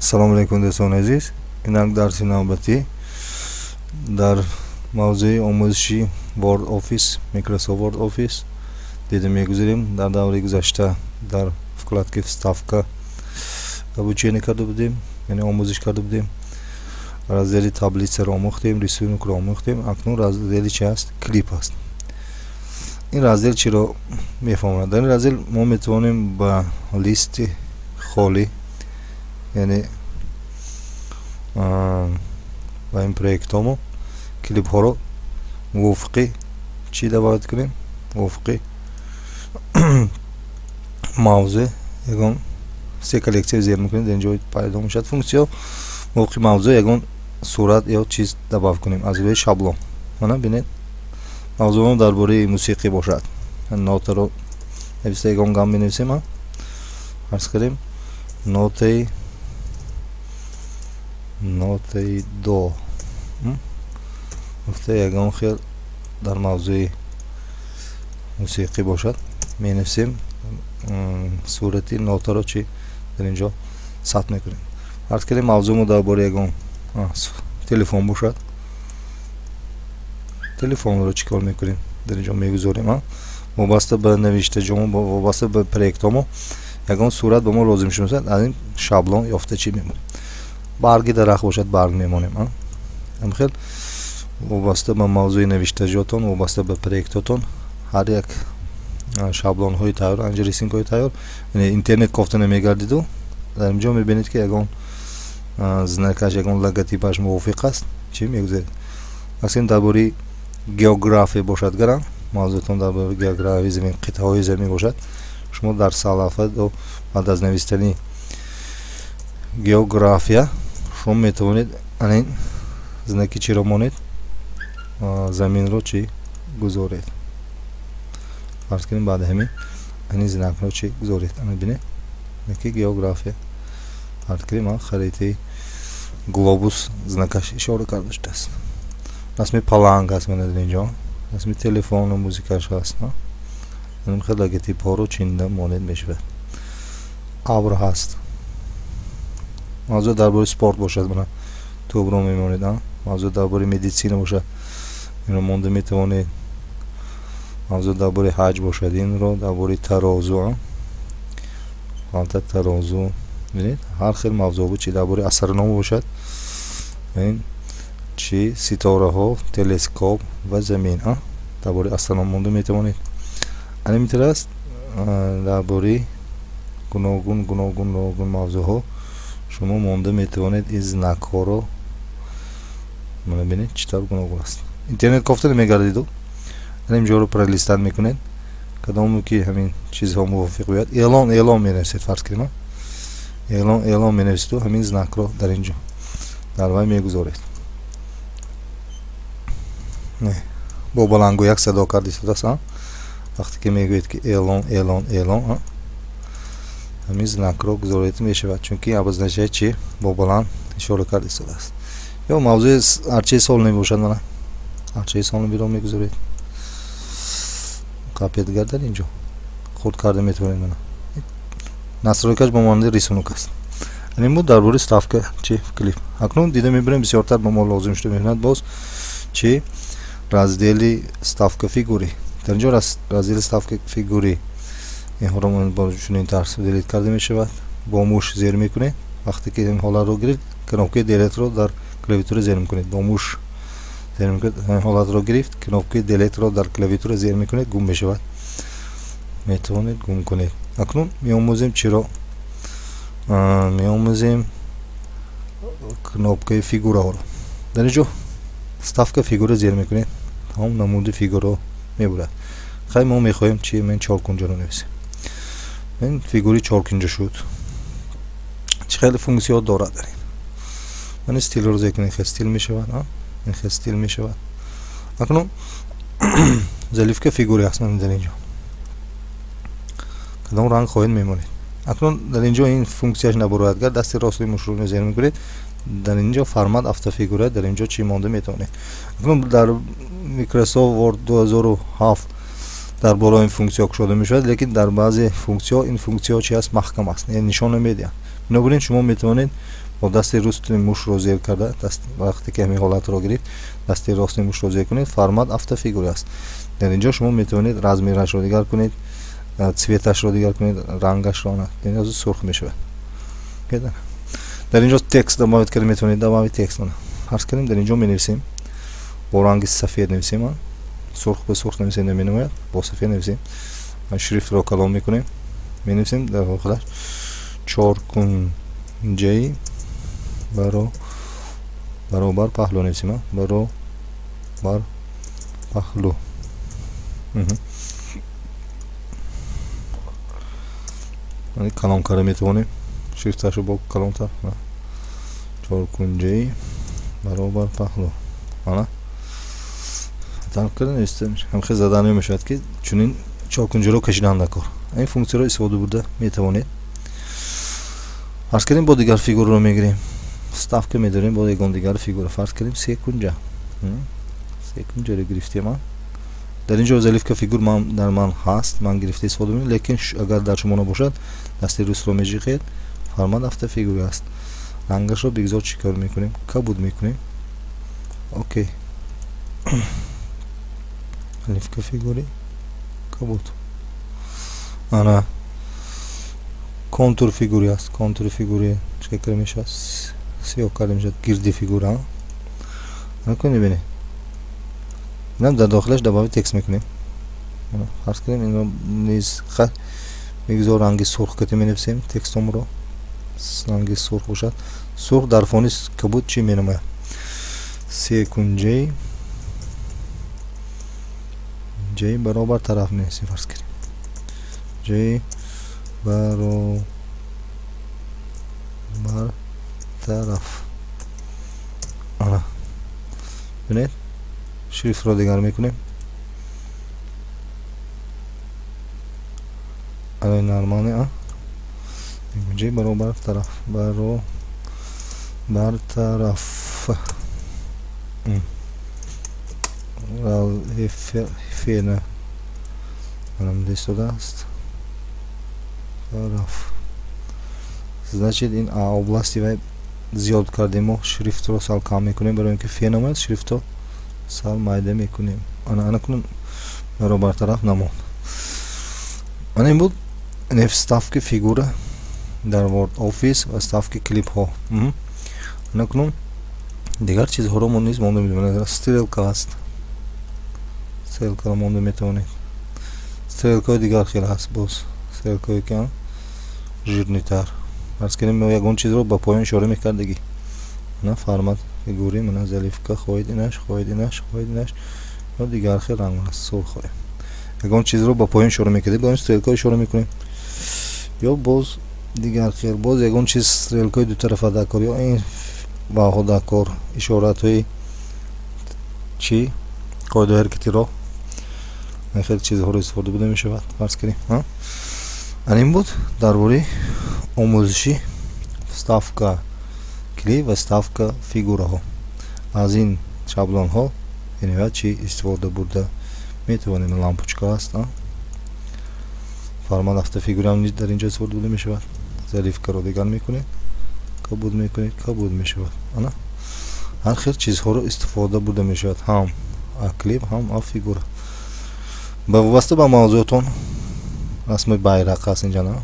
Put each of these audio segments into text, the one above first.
سلام علیکم دوستان عزیز. اینک درس نوبتی در موضوع آموزشی ورد آفیس، میکروسافت ورد آفیس دیده میگذاریم. در دوره گذشته در вкладке вставка обучение کرده بودیم، یعنی آموزش کرده بودیم. раздели таблица رو آموختیم، رسومک رو آموختیم. اکنون раздели چی است؟ کلیپ است. این раздел چی رو میفهمند؟ در این раздел ما میتونیم با لیست خالی، یعنی با این پروژه کلیپ ها رو وفقی چی داوود کنیم؟ وفقی موضوع یکون سه کلکسیو زیر میکنیم. در اینجا پیدا میشد فونکسیون وفقی موضوع یکون صورت یا چیز داوود کنیم از روی شابلون. مانا ببینید موضوع درباره موسیقی باشد. نوت رو نوشته یکون گام بنویسیم. فرض کنیم نوت دو گفته یکان خیل در موضوع موسیقی باشد. می نویسیم صورتی نوت رو چی در اینجا ثبت میکنیم. فرض کنیم موضوع درباره یکان تلفن باشد. تلفن رو چیکار میکنیم؟ در اینجا میگذاریم. وابسته به نوشته جمع، وابسته به پروژه یکان صورت به ما لازم میشه. از این شابلون یافته چی میمونه؟ برگی درخت باشد برگ میمونیم. هم خیلی وابسته به موضوع نوشته جاتون، وابسته به پروژه‌تون هر یک شابلون های تیار، انجا ریسینگ های تیار، یعنی اینترنت کافته نمیگردید و در اینجا میبینید که یکان زنکش یکان لوگوتیپش موافق است. چی میگذارید؟ اصلا درباره گئوگرافی باشد گرم موضوعتون درباره گئوگرافی زمین، قطعه های زمین باشد، شما در صفحه و بعد از نوشتن گئوگرافیا شما میتونید این زنکی چی رو مانید زمین رو چی گذارید. فرض کنیم بعد همین این زنک رو چی گذارید. ببینید نکی گئوگرافیا. فرض کنیم خریطه گلوبوس زنکش اشاره کرده است. رسمی پلنگ هست من در اینجا، رسمی تلفن و موزیکش هست. این خیلی لوگوتیپ ها رو چینده مانید میشه. ابر هست. موضوع درباره سپورت باشد من تو برام میمونید. موضوع درباره مدیسین باشد این رو مونده میتوانید. موضوع درباره حج باشد این رو درباره ترازو، حالت ترازو ببینید هر خیلی موضوع بود. چی درباره اسرنامه باشد این چی ستاره ها، تلسکوپ و زمین درباره اسرنامه مونده میتوانید. این میتونه است درباره گوناگون موضوع ها شما مونده میتوانید این زنک ها رو ببینید چطور گوناگون است. اینترنت کافته نمیگردید و اینجا رو پرلیستان میکنید کدامو که همین چیزها موافق بیاد. اعلام مینویسید. فرض کنیم اعلام مینویسید و همین زنک رو در اینجا در وای میگذارید. نه با بلنگو یک صدا کردید است. وقتی که میگوید که اعلان همین زنک رو گذارید میشود، چون که عوض نشه چی با بلند اشاره کرده است. یا موضوع هرچی سال نمیباشد من هرچی سال بیرون میگذارید. کاپیت گردن اینجا خود کرده میتونید. من نصرایکش با مانده ریسونوک است. این بود درباره استافکه چی کلیپ. اکنون دیده میبریم بسیارتر به ما لازم شده میبیند باز چی раздели ставка фигуры. در اینجا раздел ставка фигуры این ها رو با چنین طرز دیلیت کرده می شود. با موش زیر میکنید. وقتی که این حالت رو گرفت کنوپی دیلیت رو در کلاویاتور زیر میکنید. با موش زیر میکنید. این حالت رو گرفت کنوپی دیلیت رو در کلاویاتور زیر میکنید گم می شود. میتونید گم کنید. اکنون میآموزیم چی رو؟ میآموزیم کنوپی فیگورا رو. در اینجا ставка فیگور زیر میکنید. هم نمود فیگور رو میبرد. خیلی ما میخوایم چی من چارکنجا رو نویسیم. این فیگوری چارکنجا شد. چه خیلی فونکسیون دارد داریم. من استیل رو زیکنی استیل میشود. این استیل میشود. اکنون زلیف که فیگوری هست من در اینجا. کدام رنگ خواهید میمونید. اکنون در اینجا این فونکسیونش نبرد کرد دست راست روی مشروع نظر میکنید. در اینجا فرمت افته فیگوره در اینجا چی مانده میتونه. اکنون در میکروسافت ورد 2007 در بالا این فونکسیون شده میشود، لیکن در بعضی فونکسیون این فونکسیون چی است محکم است، یعنی نشان نمیده. بنابراین شما میتونید با دست راست موش رو زیر کرده، وقتی که همین حالت رو گرفت دست راست موش رو زیر کنید، فرمت افت فیگوری است. در اینجا شما میتونید رزمیرش رو دیگر کنید، цветش رو دیگر کنید، رنگش رو نه، یعنی از سرخ میشه. در اینجا تکست добавить کردیم، میتونید добавить تکست کنید. فرض کنیم در اینجا می نویسیم با رنگ سفید نویسیم، سرخ به سرخ نویسیم نمی‌نوید، با سفید نویسیم. شریفت رو کلام میکنیم، می نویسیم در داخلش 4 کنجی برابر پهلو نویسیم، برابر پهلو. یعنی کلام کرده میتونیم شریفتش رو با کلام تا 4 کنجی برابر پهلو. آنا درک کردن استمیش هم خیلی زدن نمیشود که چون 4 کنجی رو کشیدن نکار. این فونکسیون رو استفاده برده میتوانید. فرض کنیم با دیگر فیگور رو میگیریم، استاف که میداریم با یگان دیگر فیگور. فرض کنیم 3 کنجا 3 کنجا رو گرفتیم. من در اینجا زلیف که فیگور در من هست، من گرفته استفاده میکنم، لیکن اگر در شما نباشد دست راست رو میگیرید، فرمان افت فیگوری است. رنگش رو بگذار چیکار میکنیم؟ کبود میکنیم. اوکی زلیف که فیگوری کبود. آنا کنتور فیگوری است. کنتور فیگوری چیکار میشه؟ سیاه کرده میشه گردی فیگور. ها نکنی ببینید، اینم در داخلش добавить تکست میکنیم. فرض کنیم این رو نیز خط بگذار رنگ سرخ کتی مینویسیم، تکستم رو رنگ سرخ باشد. سرخ در فونی کبود چی مینماید؟ 3 کنجی جی برابر طرف مینویسیم. فرض کنیم جی برابر طرف. آنا ببینید شریفت رو دیگر میکنیم. الان نرمانه جی برابر طرف برابر طرف. فعل منم دیسته است طرف. значит این области و زیاد کردیم و شریفت رو سال کم میکنیم برای اینکه فعل نماید، شریفت رو سال مایده میکنیم. انا کنم برابر طرف نمون. انا این بود نف ставки фигура در ورد آفیس و ставки کلیپ ها. انا کنم دیگر چیزها رو من نیز مونده میدونم. استریلکا هست، استریلکا رو مونده میتونید. استریلکا دیگر خیلی هست، باز استریلکا که ژیرنی تر. فرض کنیم ما یگان چیز رو با پایین اشاره میکردگی، نه فرمت فیگوری من زلیفکا خواهیدینش یا دیگر خیلی رنگ هست سرخ. یگان چیز رو با پایین اشاره میکردی با این استریلکا اشاره میکنیم، یا باز دیگر خیلی باز یگان چیز استریلکای دو طرف دکار یا این واحد دکار اشارت های چی قاعده حرکتی رو خیلی چیزها رو استفاده بوده میشود. فرض کنیم این بود درباره آموزشی ставка کلیپ و ставка فیگوره ها. از این شابلون ها یعنی چی استفاده برده میتوانیم. لامپوچکا هست، فرمان افت فیگوره هم در اینجا استفاده بوده میشود. ظریف رو دیگر میکنید، کبود میکنید، کبود میشود. هر خیلی چیزها رو استفاده بوده میشود، هم کلیپ هم فیگوره. به واسطه با موضوعتون رسم bayrak هست اینجا، نه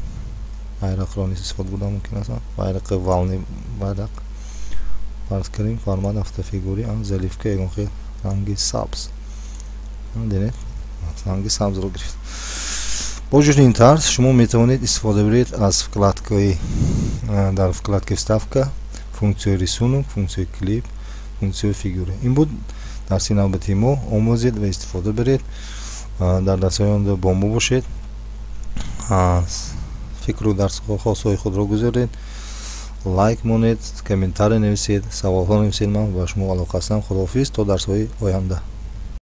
bayrak رو نیست استفاده بوده ممکن است. bayrak والنی bayrak. فرض کنیم فرمان افت فیگوری هم ظریف که یگان خیلی رنگی سبز دیدید، رنگی سبز رو گرفت. با وجود این طرز شما میتوانید استفاده برید از вкладкой در вкладке вставка فункцию рисунок، فункцию клип، فункцию фигура. این بود درس نوبتی ما. آموزید و استفاده برید. در درس های آینده با ما باشید. فکر و درس خاص های خود را گذارید، لایک مونید، کامنتار نویسید، سوال ها نویسید. من با شما علاقه هستم. خداحافظ تا درس های آینده.